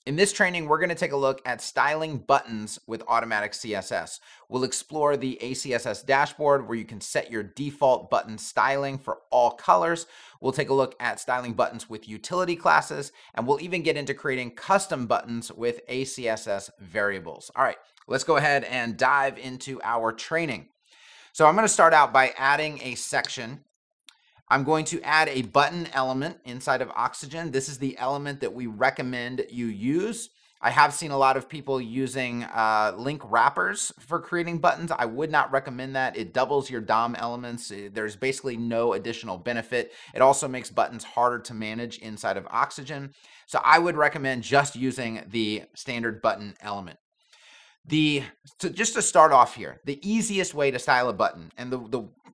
In this training, we're going to take a look at styling buttons with Automatic CSS. We'll explore the ACSS dashboard where you can set your default button styling for all colors. We'll take a look at styling buttons with utility classes, and we'll even get into creating custom buttons with ACSS variables. All right, let's go ahead and dive into our training. So I'm going to start out by adding a section. I'm going to add a button element inside of Oxygen. This is the element that we recommend you use. I have seen a lot of people using link wrappers for creating buttons. I would not recommend that. It doubles your DOM elements. There's basically no additional benefit. It also makes buttons harder to manage inside of Oxygen. So I would recommend just using the standard button element. Just to start off here, the easiest way to style a button and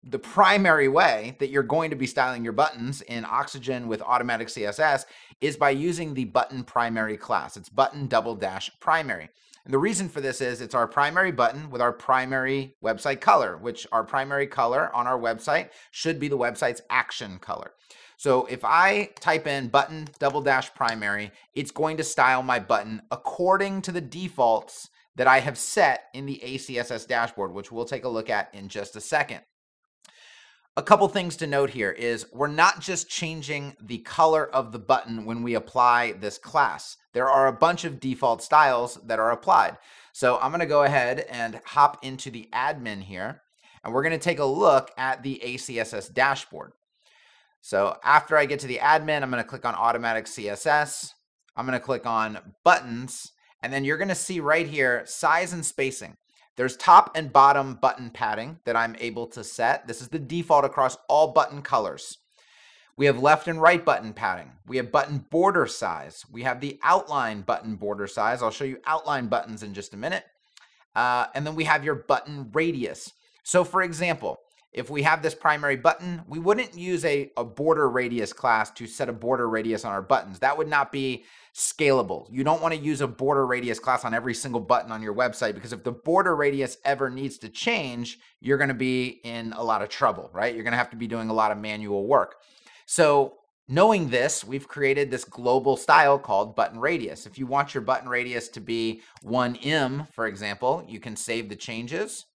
the primary way that you're going to be styling your buttons in Oxygen with Automatic CSS is by using the button primary class. It's button _primary. And the reason for this is it's our primary button with our primary website color, which our primary color on our website should be the website's action color. So if I type in button _primary, it's going to style my button according to the defaults that I have set in the ACSS dashboard, which we'll take a look at in just a second. A couple things to note here is we're not just changing the color of the button when we apply this class. There are a bunch of default styles that are applied. So I'm going to go ahead and hop into the admin here, and we're going to take a look at the ACSS dashboard. So after I get to the admin, I'm going to click on Automatic CSS. I'm going to click on Buttons. And then you're going to see right here, size and spacing. There's top and bottom button padding that I'm able to set. This is the default across all button colors. We have left and right button padding. We have button border size. We have the outline button border size. I'll show you outline buttons in just a minute. And then we have your button radius. So for example, if we have this primary button, we wouldn't use a border radius class to set a border radius on our buttons. That would not be scalable. You don't want to use a border radius class on every single button on your website, because if the border radius ever needs to change, you're going to be in a lot of trouble, right? You're going to have to be doing a lot of manual work. So knowing this, we've created this global style called button radius. If you want your button radius to be 1 for example, you can save the changes.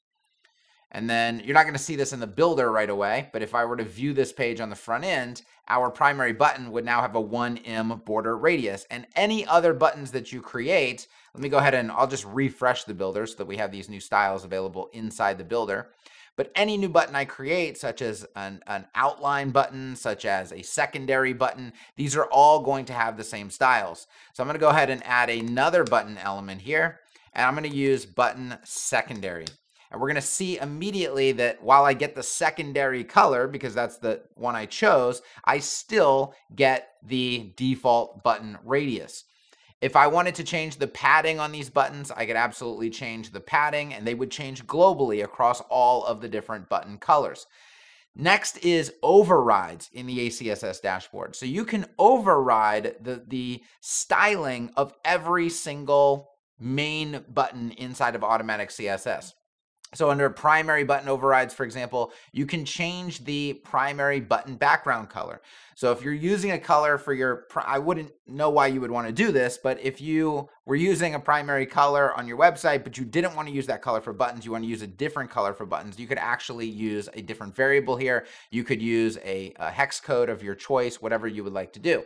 And then you're not going to see this in the builder right away, but if I were to view this page on the front end, our primary button would now have a 1 border radius. And any other buttons that you create, let me go ahead and I'll just refresh the builder so that we have these new styles available inside the builder. But any new button I create, such as an outline button, such as a secondary button, these are all going to have the same styles. So I'm going to go ahead and add another button element here, and I'm going to use button secondary. And we're going to see immediately that while I get the secondary color, because that's the one I chose, I still get the default button radius. If I wanted to change the padding on these buttons, I could absolutely change the padding, and they would change globally across all of the different button colors. Next is overrides in the ACSS dashboard. So you can override the styling of every single main button inside of Automatic CSS. So under primary button overrides, for example, you can change the primary button background color. So if you're using a color for your, I wouldn't know why you would want to do this, but if you were using a primary color on your website, but you didn't want to use that color for buttons, you want to use a different color for buttons, you could actually use a different variable here. You could use a hex code of your choice, whatever you would like to do.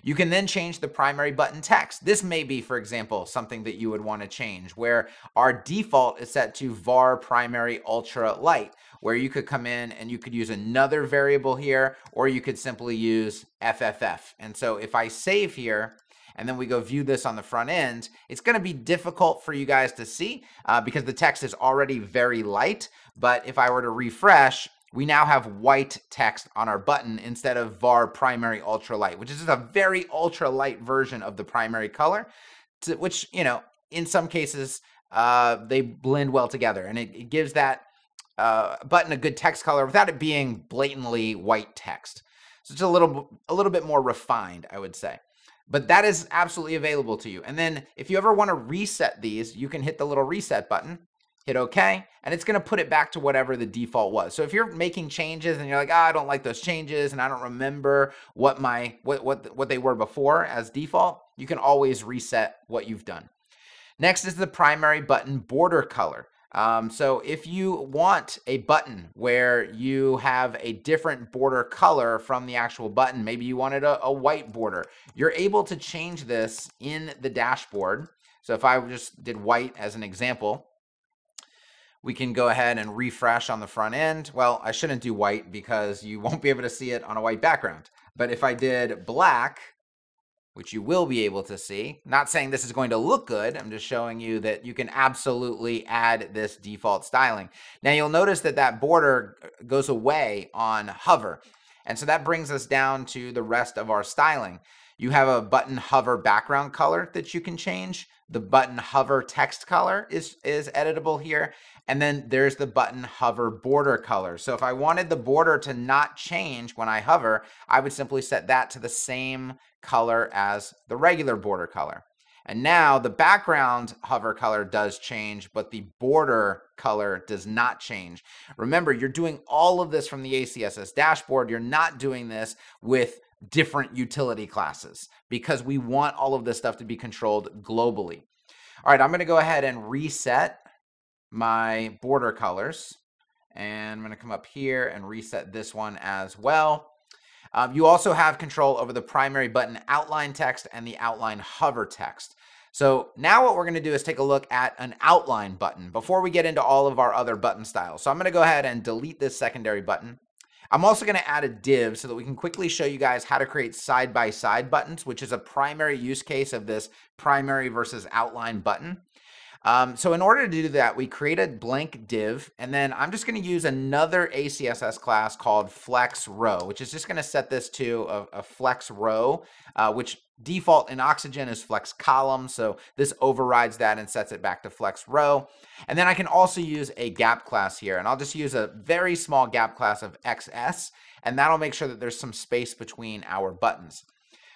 You can then change the primary button text. This may be, for example, something that you would want to change, where our default is set to var primary ultra light, where you could come in and you could use another variable here, or you could simply use FFF. And so if I save here, and then we go view this on the front end, it's going to be difficult for you guys to see because the text is already very light. But if I were to refresh, we now have white text on our button instead of var primary ultralight, which is just a very ultralight version of the primary color, which, you know, in some cases, they blend well together, and it gives that button a good text color without it being blatantly white text. So it's a little bit more refined, I would say. But that is absolutely available to you. And then if you ever want to reset these, you can hit the little reset button. hit OK, and it's going to put it back to whatever the default was. So if you're making changes and you're like, I don't like those changes and I don't remember what they were before as default, you can always reset what you've done. Next is the primary button border color. So if you want a button where you have a different border color from the actual button, maybe you wanted a white border, you're able to change this in the dashboard. So if I just did white as an example, we can go ahead and refresh on the front end. Well, I shouldn't do white because you won't be able to see it on a white background. But if I did black, which you will be able to see, not saying this is going to look good, I'm just showing you that you can absolutely add this default styling. Now you'll notice that that border goes away on hover. And so that brings us down to the rest of our styling. You have a button hover background color that you can change. The button hover text color is editable here. And then there's the button hover border color. So if I wanted the border to not change when I hover, I would simply set that to the same color as the regular border color. And now the background hover color does change, but the border color does not change. Remember, you're doing all of this from the ACSS dashboard. You're not doing this with different utility classes because we want all of this stuff to be controlled globally. All right, I'm going to go ahead and reset my border colors, and I'm going to come up here and reset this one as well. You also have control over the primary button outline text and the outline hover text. So now what we're going to do is take a look at an outline button before we get into all of our other button styles. So I'm going to go ahead and delete this secondary button. I'm also going to add a div so that we can quickly show you guys how to create side-by-side buttons, which is a primary use case of this primary versus outline button. So in order to do that, we create a blank div, and then I'm just going to use another ACSS class called flex row, which is just going to set this to a flex row, which default in Oxygen is flex column. So this overrides that and sets it back to flex row. And then I can also use a gap class here, and I'll just use a very small gap class of XS, and that'll make sure that there's some space between our buttons.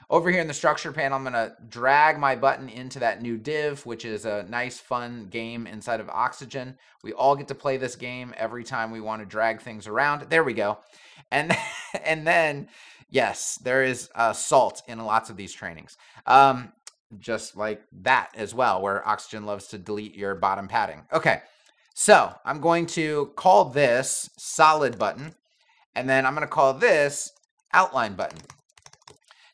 Over here in the structure panel, I'm going to drag my button into that new div, which is a nice, fun game inside of Oxygen. We all get to play this game every time we want to drag things around. There we go. And then, yes, there is salt in lots of these trainings. Just like that as well, where Oxygen loves to delete your bottom padding. Okay, so I'm going to call this solid button, and then I'm going to call this outline button.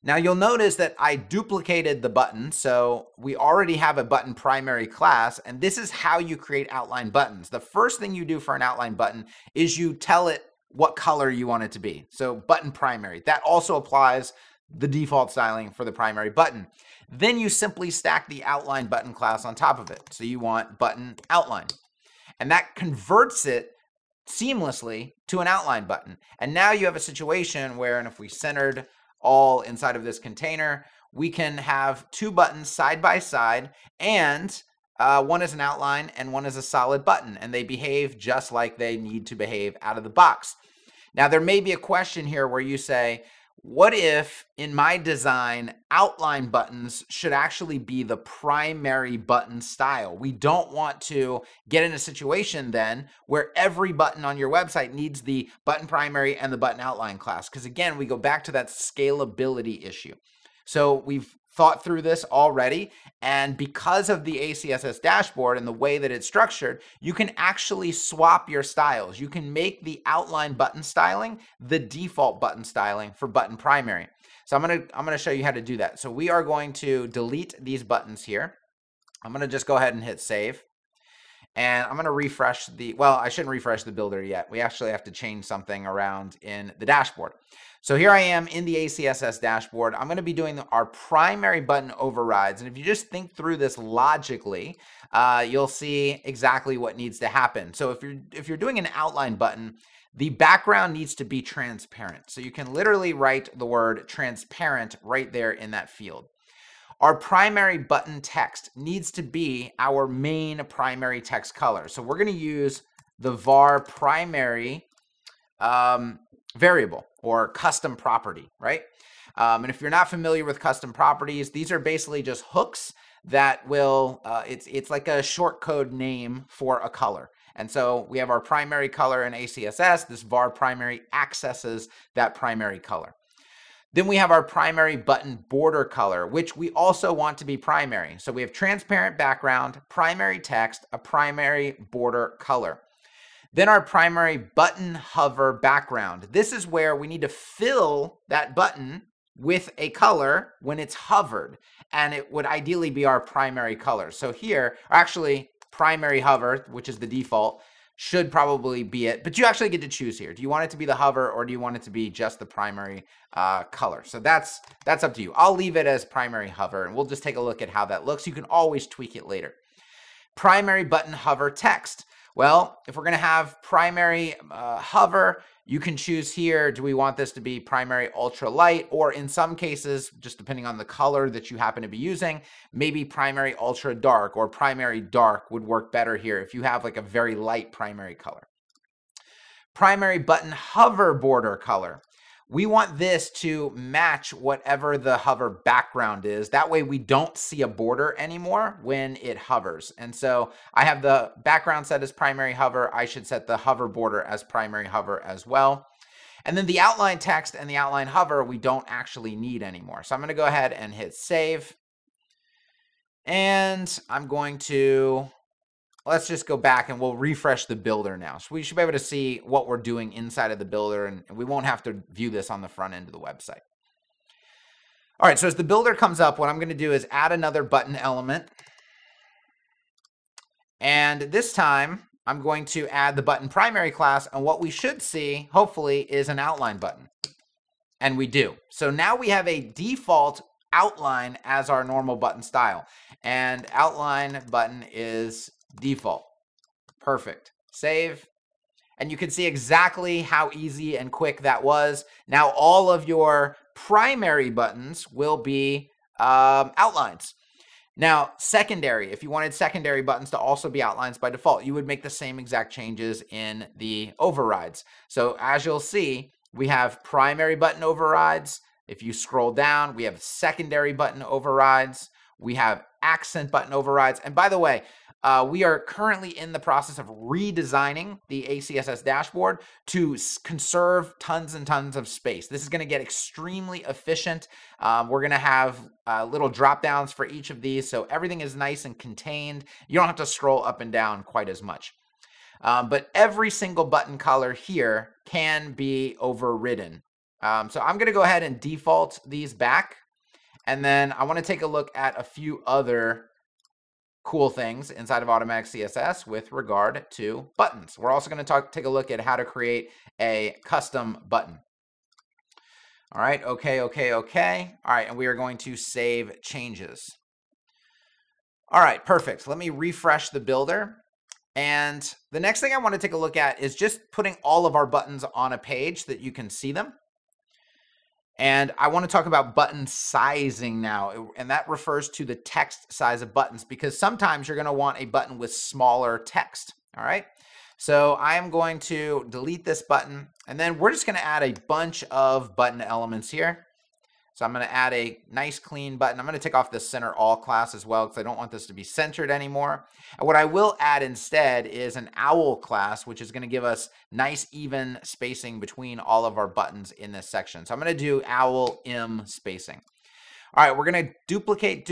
Now you'll notice that I duplicated the button, so we already have a button primary class, and this is how you create outline buttons. The first thing you do for an outline button is you tell it what color you want it to be. So button primary. That also applies the default styling for the primary button. Then you simply stack the outline button class on top of it. So you want button outline. And that converts it seamlessly to an outline button. And now you have a situation where, and if we centered all inside of this container, we can have two buttons side by side, and one is an outline and one is a solid button, and they behave just like they need to behave out of the box. Now there may be a question here where you say, what if in my design outline buttons should actually be the primary button style? We don't want to get in a situation then where every button on your website needs the button primary and the button outline class, because again, we go back to that scalability issue. So we've thought through this already, and because of the ACSS dashboard and the way that it's structured, you can actually swap your styles. You can make the outline button styling the default button styling for button primary. So I'm gonna show you how to do that. So we are going to delete these buttons here. I'm gonna just go ahead and hit save. And I'm going to refresh well, I shouldn't refresh the builder yet. We actually have to change something around in the dashboard. So here I am in the ACSS dashboard. I'm going to be doing our primary button overrides. And if you just think through this logically, you'll see exactly what needs to happen. So if you're doing an outline button, the background needs to be transparent. So you can literally write the word transparent right there in that field. Our primary button text needs to be our main primary text color. So we're going to use the var primary variable or custom property, right? And if you're not familiar with custom properties, these are basically just hooks that will, it's like a short code name for a color. And so we have our primary color in ACSS. This var primary accesses that primary color. Then we have our primary button border color, which we also want to be primary. So we have transparent background, primary text, a primary border color. Then our primary button hover background. This is where we need to fill that button with a color when it's hovered, and it would ideally be our primary color. So here, or actually primary hover, which is the default, should probably be it, but you actually get to choose here. Do you want it to be the hover, or do you want it to be just the primary color? So that's up to you. I'll leave it as primary hover, and we'll just take a look at how that looks. You can always tweak it later. Primary button hover text. Well, if we're going to have primary hover, you can choose here, do we want this to be primary ultra light, or in some cases, just depending on the color that you happen to be using, maybe primary ultra dark or primary dark would work better here if you have like a very light primary color. Primary button hover border color. We want this to match whatever the hover background is. That way we don't see a border anymore when it hovers. And so I have the background set as primary hover. I should set the hover border as primary hover as well. And then the outline text and the outline hover we don't actually need anymore. So I'm going to go ahead and hit save. And I'm going to, let's just go back and we'll refresh the builder now. So we should be able to see what we're doing inside of the builder, and we won't have to view this on the front end of the website. All right, so as the builder comes up, what I'm going to do is add another button element. And this time, I'm going to add the button primary class, and what we should see, hopefully, is an outline button. And we do. So now we have a default outline as our normal button style. And outline button is default. Perfect. Save. And you can see exactly how easy and quick that was. Now all of your primary buttons will be outlines. Now secondary, if you wanted secondary buttons to also be outlines by default, you would make the same exact changes in the overrides. So as you'll see, we have primary button overrides. If you scroll down, we have secondary button overrides. We have accent button overrides. And by the way, we are currently in the process of redesigning the ACSS dashboard to conserve tons and tons of space. This is going to get extremely efficient. We're going to have little drop downs for each of these, so everything is nice and contained. You don't have to scroll up and down quite as much. But every single button color here can be overridden. So I'm going to go ahead and default these back. And then I want to take a look at a few other cool things inside of Automatic CSS with regard to buttons. We're also going to take a look at how to create a custom button. All right, okay. All right, and we are going to save changes. All right, perfect. Let me refresh the builder. And the next thing I want to take a look at is just putting all of our buttons on a page that you can see them. And I want to talk about button sizing now, and that refers to the text size of buttons, because sometimes you're going to want a button with smaller text. All right, so I am going to delete this button, and then we're just going to add a bunch of button elements here. So I'm going to add a nice clean button. I'm going to take off the center all class as well, because I don't want this to be centered anymore. And what I will add instead is an owl class, which is going to give us nice even spacing between all of our buttons in this section. So I'm going to do owl im spacing. All right, we're going to duplicate.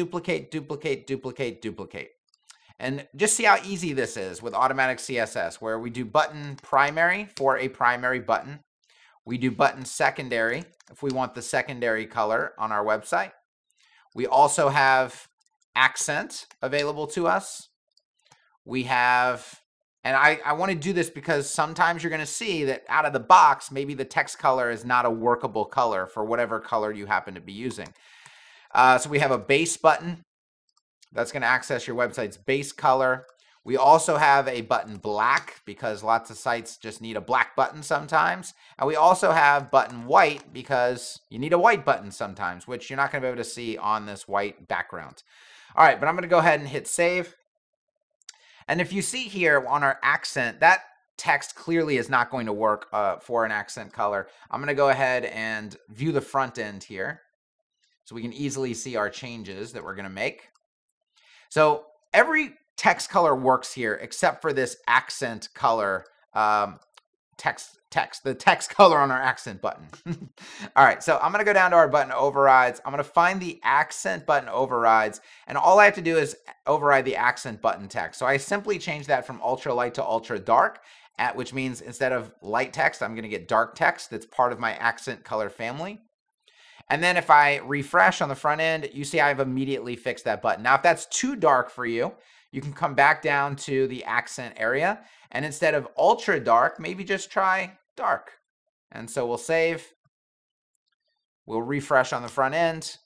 And just see how easy this is with Automatic CSS, where we do button primary for a primary button. We do button secondary if we want the secondary color on our website. We also have accent available to us. We have, and I want to do this because sometimes you're going to see that out of the box, maybe the text color is not a workable color for whatever color you happen to be using. So we have a base button that's going to access your website's base color. We also have a button black, because lots of sites just need a black button sometimes. And we also have button white, because you need a white button sometimes, which you're not going to be able to see on this white background. All right, but I'm going to go ahead and hit save. And if you see here on our accent, that text clearly is not going to work for an accent color. I'm going to go ahead and view the front end here, so we can easily see our changes that we're going to make. So every text color works here except for this accent color the text color on our accent button. All right, so I'm going to go down to our button overrides. I'm going to find the accent button overrides, and all I have to do is override the accent button text. So I simply change that from ultra light to ultra dark, which means instead of light text, I'm going to get dark text that's part of my accent color family. And then if I refresh on the front end, you see I've immediately fixed that button. Now, if that's too dark for you, you can come back down to the accent area, and instead of ultra dark, maybe just try dark. And so we'll save. We'll refresh on the front end.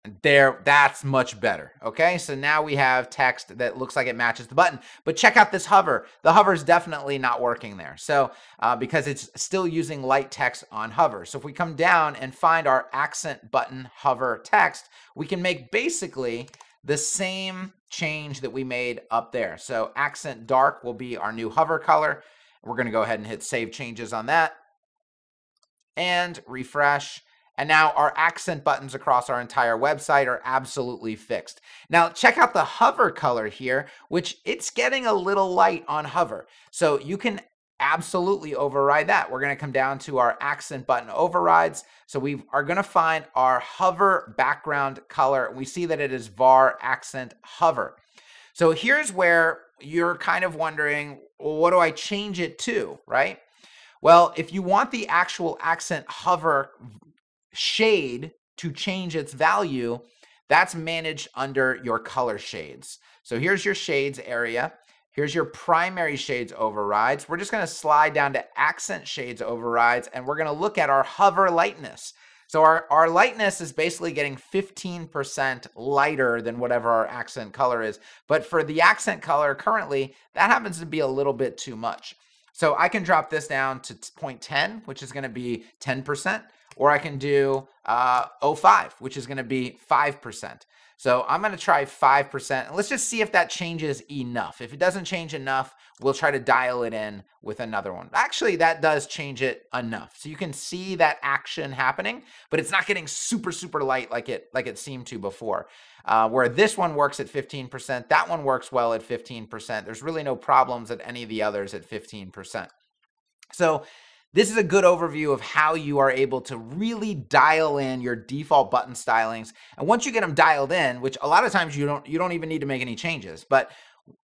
And there, that's much better. Okay, so now we have text that looks like it matches the button. But check out this hover. The hover is definitely not working there. So because it's still using light text on hover. So if we come down and find our accent button hover text, we can make basically the same change that we made up there. So accent dark will be our new hover color. We're going to go ahead and hit save changes on that and refresh. And now our accent buttons across our entire website are absolutely fixed. Now check out the hover color here, which it's getting a little light on hover. So you can absolutely override that. We're going to come down to our accent button overrides. So we are going to find our hover background color. We see that it is var accent hover. So here's where you're kind of wondering, well, what do I change it to, right? Well, if you want the actual accent hover shade to change its value, that's managed under your color shades. So here's your shades area. Here's your primary shades overrides. We're just going to slide down to accent shades overrides, and we're going to look at our hover lightness. So our lightness is basically getting 15% lighter than whatever our accent color is. But for the accent color currently, that happens to be a little bit too much. So I can drop this down to 0.10, which is going to be 10%. Or I can do 0.5, which is going to be 5%. So I'm going to try 5%. And let's just see if that changes enough. If it doesn't change enough, we'll try to dial it in with another one. Actually, that does change it enough. So you can see that action happening, but it's not getting super, super light like it seemed to before. Where this one works at 15%, that one works well at 15%. There's really no problems at any of the others at 15%. So this is a good overview of how you are able to really dial in your default button stylings. And once you get them dialed in, which a lot of times you don't even need to make any changes, but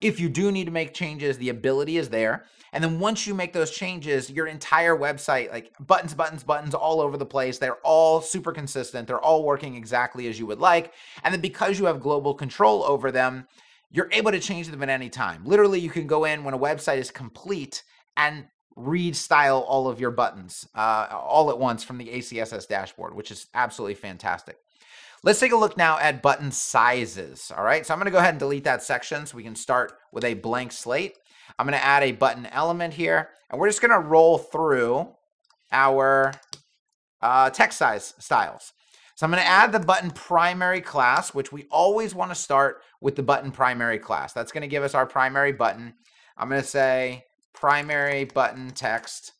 if you do need to make changes, the ability is there. And then once you make those changes, your entire website, like buttons, buttons, buttons all over the place, they're all super consistent. They're all working exactly as you would like. And then because you have global control over them, you're able to change them at any time. Literally, you can go in when a website is complete and restyle all of your buttons all at once from the ACSS dashboard, which is absolutely fantastic. Let's take a look now at button sizes. All right, so I'm going to go ahead and delete that section so we can start with a blank slate. I'm going to add a button element here, and we're just going to roll through our text size styles. So I'm going to add the button primary class, which we always want to start with the button primary class. That's going to give us our primary button. I'm going to say primary button text.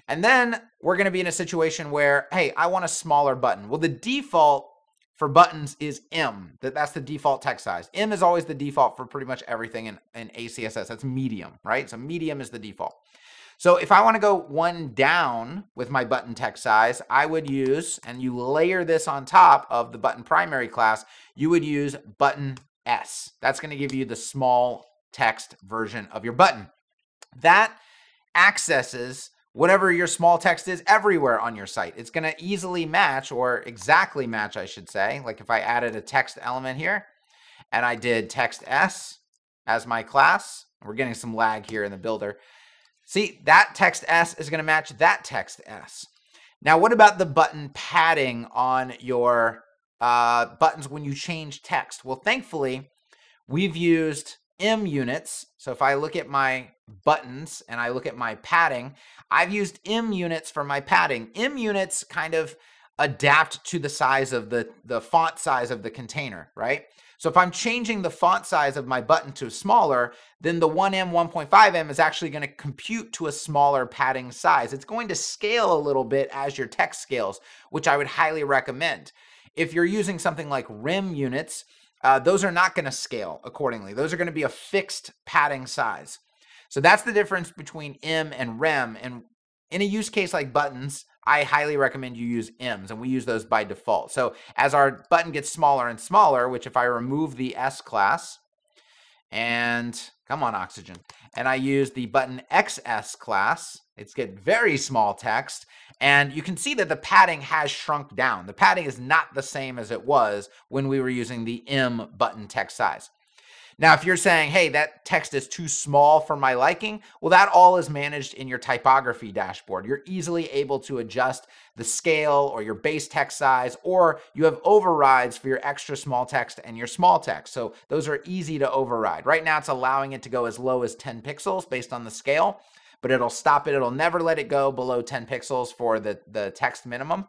And then we're going to be in a situation where, hey, I want a smaller button. Well, the default for buttons is M. That's the default text size. M is always the default for pretty much everything in ACSS. That's medium, right? So medium is the default. So if I want to go one down with my button text size, I would use, and you layer this on top of the button primary class, you would use button S. That's going to give you the small text version of your button. That accesses whatever your small text is everywhere on your site. It's going to easily match, or exactly match, I should say. Like if I added a text element here and I did text S as my class, we're getting some lag here in the builder. See, that text S is going to match that text S. Now, what about the button padding on your buttons when you change text? Well, thankfully, we've used M units. So if I look at my buttons and I look at my padding, I've used M units for my padding. M units kind of adapt to the size of the font size of the container, right? So if I'm changing the font size of my button to smaller, then the 1M, 1.5M is actually going to compute to a smaller padding size. It's going to scale a little bit as your text scales, which I would highly recommend. If you're using something like rem units, those are not going to scale accordingly. Those are going to be a fixed padding size. So that's the difference between im and rem. And in a use case like buttons, I highly recommend you use ims, and we use those by default. So as our button gets smaller and smaller, which if I remove the S class, and come on, oxygen, and I use the button XS class, it's get very small text, and you can see that the padding has shrunk down. The padding is not the same as it was when we were using the im button text size. Now, if you're saying, hey, that text is too small for my liking, well, that all is managed in your typography dashboard. You're easily able to adjust the scale or your base text size, or you have overrides for your extra small text and your small text. So those are easy to override. Right now, it's allowing it to go as low as 10 pixels based on the scale, but it'll stop it. It'll never let it go below 10 pixels for the text minimum.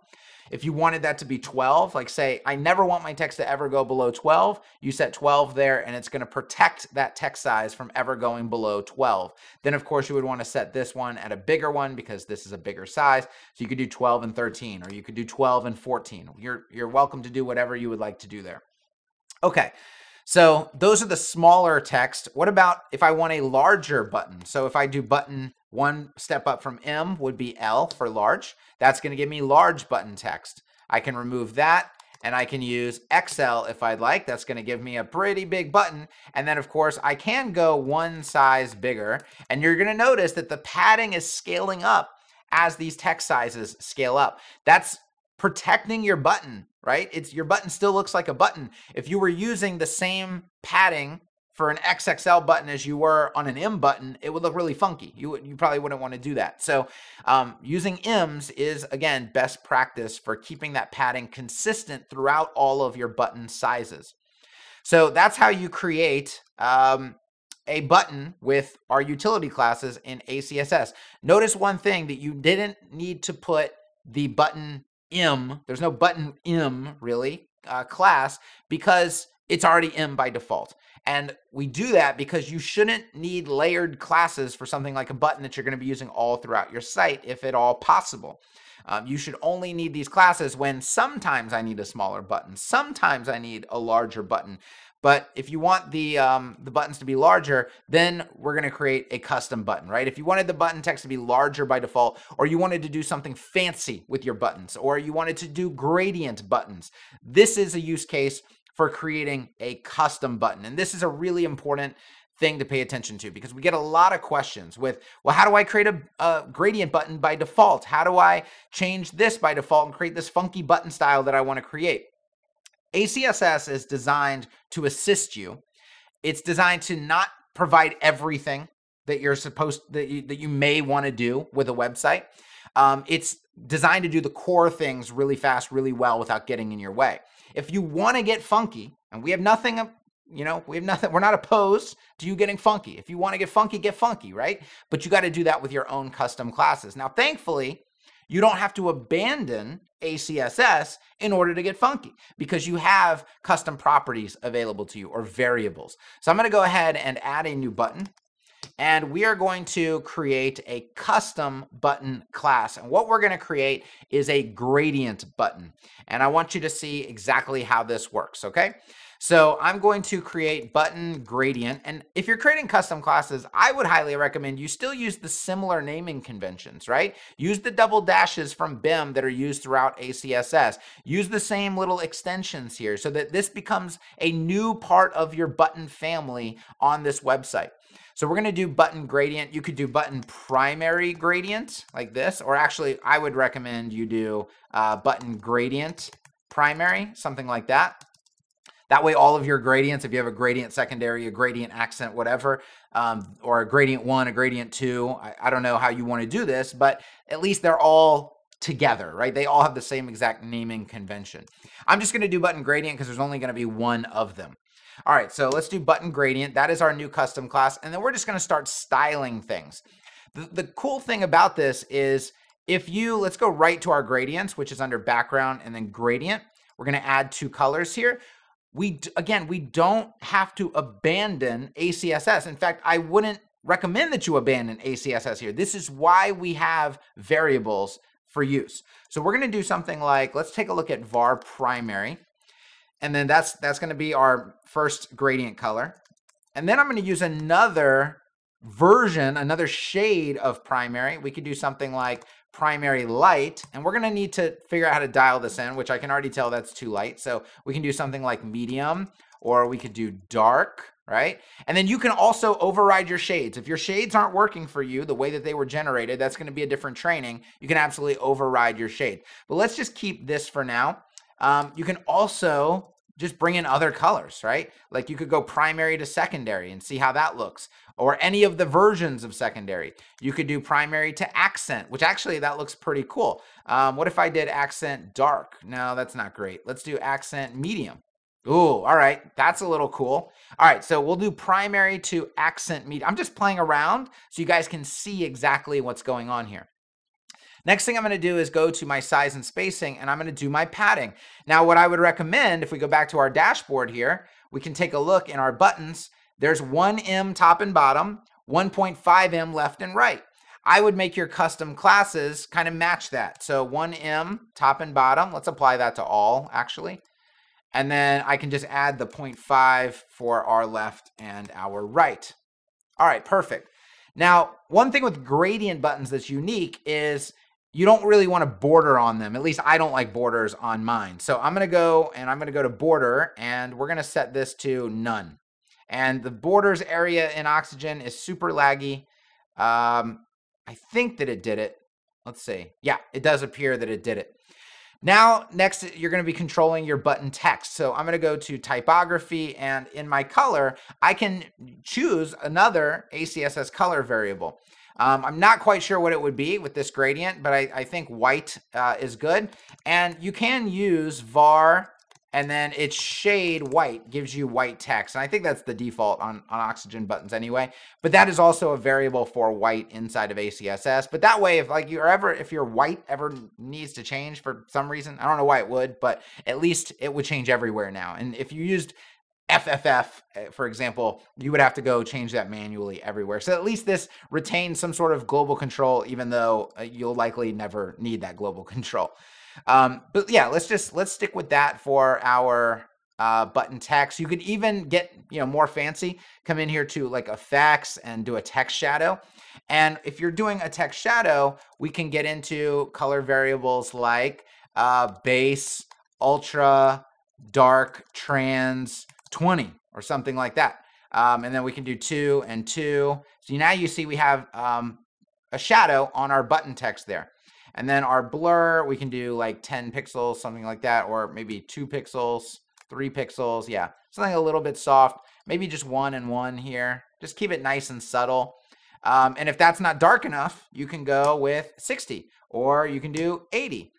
If you wanted that to be 12, like say, I never want my text to ever go below 12, you set 12 there, and it's going to protect that text size from ever going below 12. Then, of course, you would want to set this one at a bigger one because this is a bigger size. So you could do 12 and 13, or you could do 12 and 14. You're welcome to do whatever you would like to do there. Okay. So those are the smaller text. What about if I want a larger button? So if I do button one step up from M would be L for large. That's going to give me large button text. I can remove that, and I can use XL if I'd like. That's going to give me a pretty big button. And then, of course, I can go one size bigger. And you're going to notice that the padding is scaling up as these text sizes scale up. That's protecting your button, right? Your button still looks like a button. If you were using the same padding for an XXL button as you were on an M button, it would look really funky. You probably wouldn't want to do that. So using M's is, again, best practice for keeping that padding consistent throughout all of your button sizes. So that's how you create a button with our utility classes in ACSS. Notice one thing, that you didn't need to put the button M, there's no button M really, class, because it's already M by default. And we do that because you shouldn't need layered classes for something like a button that you're going to be using all throughout your site, if at all possible. You should only need these classes when sometimes I need a smaller button, sometimes I need a larger button. But if you want the buttons to be larger, then we're going to create a custom button, right? If you wanted the button text to be larger by default, or you wanted to do something fancy with your buttons, or you wanted to do gradient buttons, this is a use case for creating a custom button. And this is a really important thing to pay attention to, because we get a lot of questions with, well, how do I create a gradient button by default? How do I change this by default and create this funky button style that I want to create? ACSS is designed to assist you. It's designed to not provide everything that you're that you may want to do with a website. It's designed to do the core things really fast, really well, without getting in your way. If you want to get funky, and we have nothing, we're not opposed to you getting funky. If you want to get funky, right? But you got to do that with your own custom classes. Now, thankfully, you don't have to abandon ACSS in order to get funky, because you have custom properties available to you, or variables. So I'm going to go ahead and add a new button, and we are going to create a custom button class. And what we're going to create is a gradient button. And I want you to see exactly how this works, okay? So I'm going to create button gradient. And if you're creating custom classes, I would highly recommend you still use the similar naming conventions, right? Use the double dashes from BIM that are used throughout ACSS. Use the same little extensions here so that this becomes a new part of your button family on this website. So we're going to do button gradient. You could do button primary gradient like this, or actually I would recommend you do button gradient primary, something like that. That way all of your gradients, if you have a gradient secondary, a gradient accent, whatever, or a gradient 1, a gradient 2, I don't know how you want to do this, but at least they're all together, right? They all have the same exact naming convention. I'm just going to do button gradient because there's only going to be one of them. All right, so let's do button gradient. That is our new custom class, and then we're just going to start styling things. The cool thing about this is let's go right to our gradients, which is under background and then gradient. We're going to add 2 colors here. We don't have to abandon ACSS. In fact, I wouldn't recommend that you abandon ACSS here. This is why we have variables for use. So we're going to do something like, let's take a look at var primary. And then that's going to be our first gradient color. And then I'm going to use another version, another shade of primary. We could do something like primary light, and we're going to need to figure out how to dial this in, which I can already tell that's too light. So we can do something like medium, or we could do dark, right? And then you can also override your shades. If your shades aren't working for you the way that they were generated, that's going to be a different training. You can absolutely override your shade. But let's just keep this for now. You can also just bring in other colors, right? Like you could go primary to secondary and see how that looks, or any of the versions of secondary. You could do primary to accent, which actually that looks pretty cool. What if I did accent dark? No, that's not great. Let's do accent medium. Ooh, all right, that's a little cool. All right, so we'll do primary to accent medium. I'm just playing around so you guys can see exactly what's going on here. Next thing I'm going to do is go to my size and spacing, and I'm going to do my padding. Now, what I would recommend, if we go back to our dashboard here, we can take a look in our buttons. There's 1M top and bottom, 1.5M left and right. I would make your custom classes kind of match that. So 1M top and bottom. Let's apply that to all, actually. And then I can just add the 0.5 for our left and our right. All right, perfect. Now, one thing with gradient buttons that's unique is you don't really want to border on them. At least I don't like borders on mine. So I'm going to go to border, and we're going to set this to none. And the borders area in Oxygen is super laggy. I think that it did it. Let's see. Yeah, it does appear that it did it. Now, next, you're going to be controlling your button text. So I'm going to go to typography, and in my color, I can choose another ACSS color variable. I'm not quite sure what it would be with this gradient, but I think white is good. And you can use var, and then its shade white gives you white text. And I think that's the default on Oxygen buttons anyway. But that is also a variable for white inside of ACSS. But that way, if your white ever needs to change for some reason, I don't know why it would, but at least it would change everywhere now. And if you used FFF, for example, you would have to go change that manually everywhere. So at least this retains some sort of global control, even though you'll likely never need that global control. But yeah, let's stick with that for our button text. You could even get more fancy, come in here to like effects and do a text shadow. And if you're doing a text shadow, we can get into color variables like base, ultra, dark, trans, 20 or something like that. And then we can do 2 and 2. So now you see we have a shadow on our button text there. And then our blur, we can do like 10 pixels, something like that, or maybe 2 pixels, 3 pixels. Yeah, something a little bit soft, maybe just 1 and 1 here. Just keep it nice and subtle. And if that's not dark enough, you can go with 60, or you can do 80.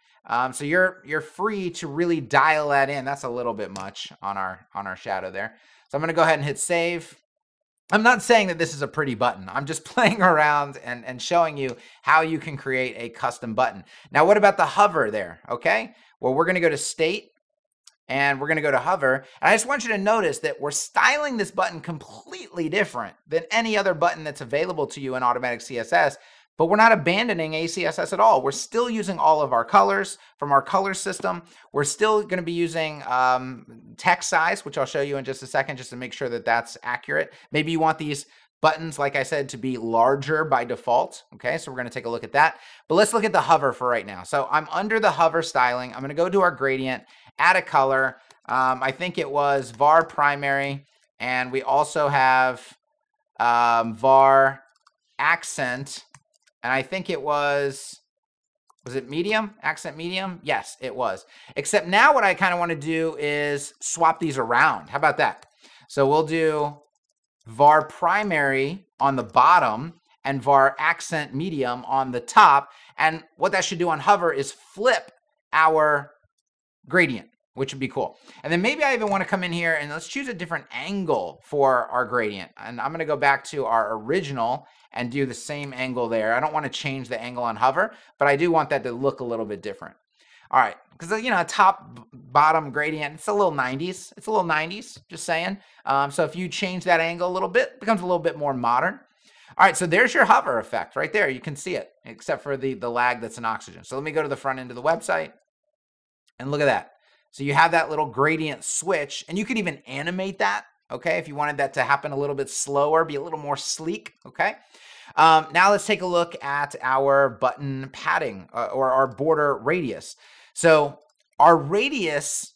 So you're free to really dial that in. That's a little bit much on our shadow there. So I'm going to go ahead and hit save. I'm not saying that this is a pretty button. I'm just playing around and showing you how you can create a custom button. Now, what about the hover there? Okay, well, we're going to go to state, and we're going to go to hover. And I just want you to notice that we're styling this button completely different than any other button that's available to you in Automatic CSS. But we're not abandoning ACSS at all. We're still using all of our colors from our color system. We're still going to be using text size, which I'll show you in just a second, just to make sure that that's accurate. Maybe you want these buttons, like I said, to be larger by default. Okay, so we're going to take a look at that. But let's look at the hover for right now. So I'm under the hover styling. I'm going to go to our gradient, add a color. I think it was var primary, and we also have var accent. And I think it was it medium? Accent medium? Yes, it was. Except now what I kind of want to do is swap these around. How about that? So we'll do var primary on the bottom and var accent medium on the top. And what that should do on hover is flip our gradient, which would be cool. And then maybe I even want to come in here and let's choose a different angle for our gradient. And I'm going to go back to our original and do the same angle there. I don't want to change the angle on hover, but I do want that to look a little bit different. All right, because a top bottom gradient, it's a little 90s. It's a little 90s, just saying. So if you change that angle a little bit, it becomes a little bit more modern. All right, so there's your hover effect right there. You can see it, except for the lag that's in Oxygen. So let me go to the front end of the website and look at that. So you have that little gradient switch, and you could even animate that, okay, if you wanted that to happen a little bit slower, be a little more sleek, okay? Now let's take a look at our button padding or our border radius. So our radius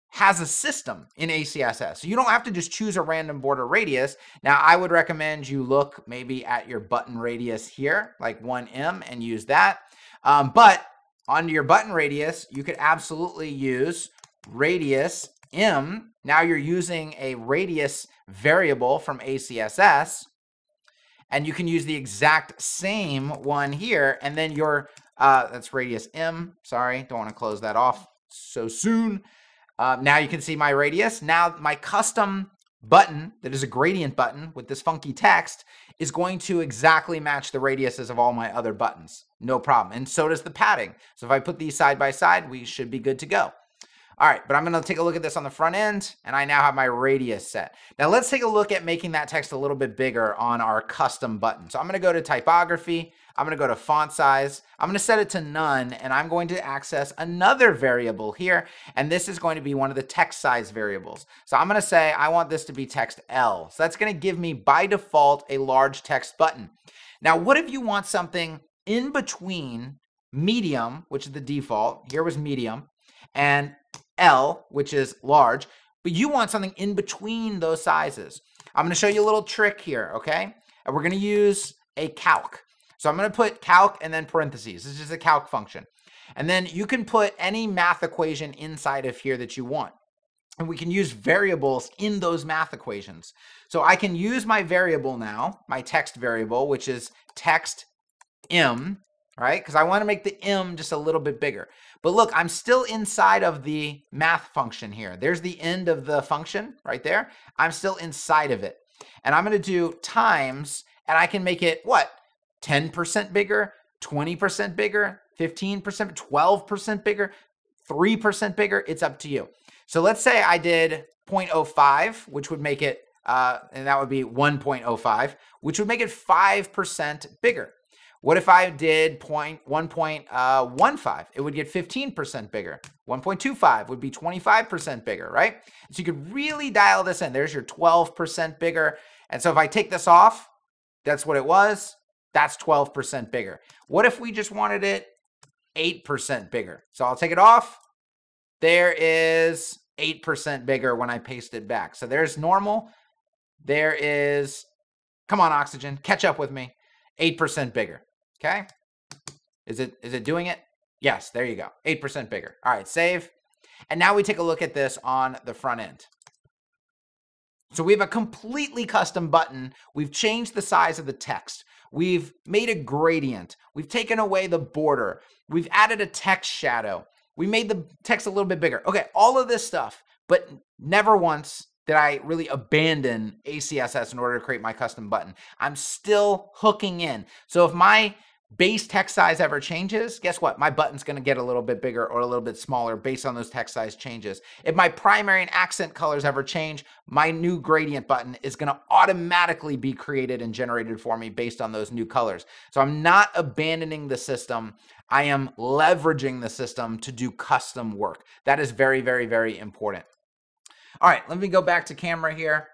has a system in ACSS. So you don't have to just choose a random border radius. Now I would recommend you look maybe at your button radius here, like 1em, and use that. But on your button radius, you could absolutely use radius m. Now you're using a radius variable from ACSS, and you can use the exact same one here, and then your, that's radius m. Sorry, don't want to close that off so soon. Now you can see my radius. Now my custom button that is a gradient button with this funky text is going to exactly match the radiuses of all my other buttons. No problem. And so does the padding. So if I put these side by side, we should be good to go. All right, but I'm going to take a look at this on the front end, and I now have my radius set. Now let's take a look at making that text a little bit bigger on our custom button. So I'm going to go to typography. I'm going to go to font size. I'm going to set it to none, and I'm going to access another variable here, and this is going to be one of the text size variables. So I'm going to say I want this to be text L. So that's going to give me by default a large text button. Now what if you want something in between medium, which is the default, here was medium, and L, which is large, but you want something in between those sizes. I'm going to show you a little trick here, okay? And we're going to use a calc. So I'm going to put calc and then parentheses. This is just a calc function. And then you can put any math equation inside of here that you want. And we can use variables in those math equations. So I can use my variable now, my text variable, which is text m, right? Because I want to make the m just a little bit bigger. But look, I'm still inside of the math function here. There's the end of the function right there. I'm still inside of it. And I'm going to do times, and I can make it, what, 10% bigger, 20% bigger, 15%, 12% bigger, 3% bigger. It's up to you. So let's say I did 0.05, which would make it, and that would be 1.05, which would make it 5% bigger. What if I did 1.15? It would get 15% bigger. 1.25 would be 25% bigger, right? So you could really dial this in. There's your 12% bigger. And so if I take this off, that's what it was. That's 12% bigger. What if we just wanted it 8% bigger? So I'll take it off. There is 8% bigger when I paste it back. So there's normal. There is, come on, Oxygen, catch up with me. 8% bigger. Okay, is it doing it? Yes, there you go, 8% bigger. All right, save. And now we take a look at this on the front end. So we have a completely custom button. We've changed the size of the text. We've made a gradient. We've taken away the border. We've added a text shadow. We made the text a little bit bigger. Okay, all of this stuff, but never once did I really abandon ACSS in order to create my custom button. I'm still hooking in. So if my base text size ever changes, guess what? My button's going to get a little bit bigger or a little bit smaller based on those text size changes. If my primary and accent colors ever change, my new gradient button is going to automatically be created and generated for me based on those new colors. So I'm not abandoning the system. I am leveraging the system to do custom work. That is very, very, very important. All right, let me go back to camera here.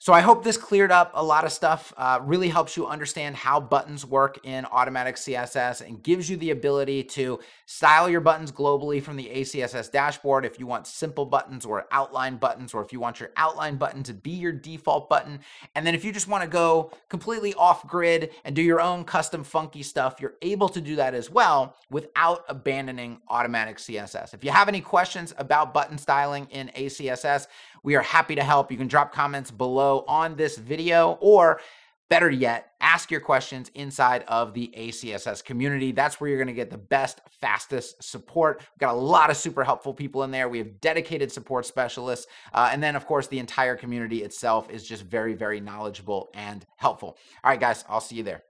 So I hope this cleared up a lot of stuff, really helps you understand how buttons work in Automatic CSS and gives you the ability to style your buttons globally from the ACSS dashboard if you want simple buttons or outline buttons, or if you want your outline button to be your default button. And then if you just want to go completely off grid and do your own custom funky stuff, you're able to do that as well without abandoning Automatic CSS. If you have any questions about button styling in ACSS, we are happy to help. You can drop comments below on this video, or better yet, ask your questions inside of the ACSS community. That's where you're going to get the best, fastest support. We've got a lot of super helpful people in there. We have dedicated support specialists. And then, of course, the entire community itself is just very, very knowledgeable and helpful. All right, guys, I'll see you there.